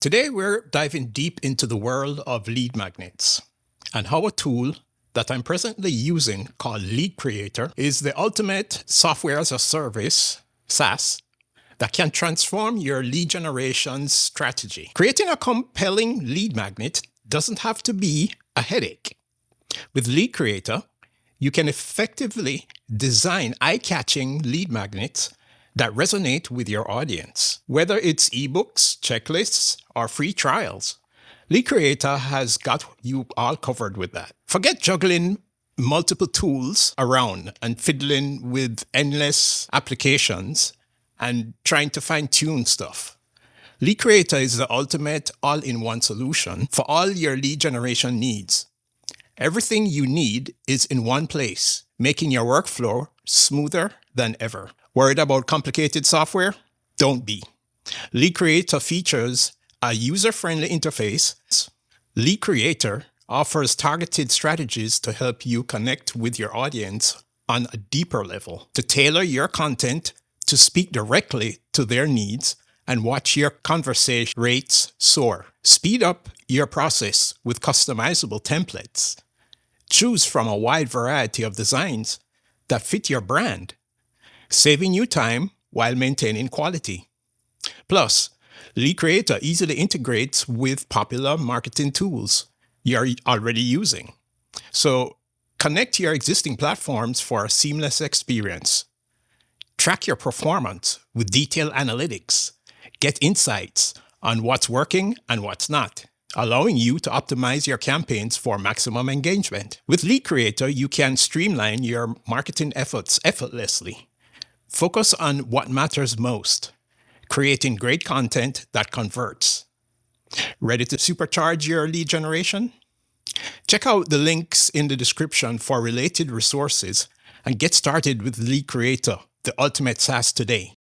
Today, we're diving deep into the world of lead magnets and how a tool that I'm presently using called LeadCreator is the ultimate software as a service, SaaS, that can transform your lead generation strategy. Creating a compelling lead magnet doesn't have to be a headache. With LeadCreator, you can effectively design eye-catching lead magnets that resonate with your audience. Whether it's ebooks, checklists, or free trials, LeadCreator has got you all covered with that. Forget juggling multiple tools around and fiddling with endless applications and trying to fine-tune stuff. LeadCreator is the ultimate all-in-one solution for all your lead generation needs. Everything you need is in one place, making your workflow smoother than ever. Worried about complicated software? Don't be. LeadCreator features a user-friendly interface. LeadCreator offers targeted strategies to help you connect with your audience on a deeper level, to tailor your content to speak directly to their needs and watch your conversation rates soar. Speed up your process with customizable templates. Choose from a wide variety of designs that fit your brand, saving you time while maintaining quality. Plus, LeadCreator easily integrates with popular marketing tools you're already using. So connect to your existing platforms for a seamless experience. Track your performance with detailed analytics. Get insights on what's working and what's not, allowing you to optimize your campaigns for maximum engagement. With LeadCreator, you can streamline your marketing efforts effortlessly. Focus on what matters most, creating great content that converts. Ready to supercharge your lead generation? Check out the links in the description for related resources and get started with LeadCreator, the ultimate SaaS today.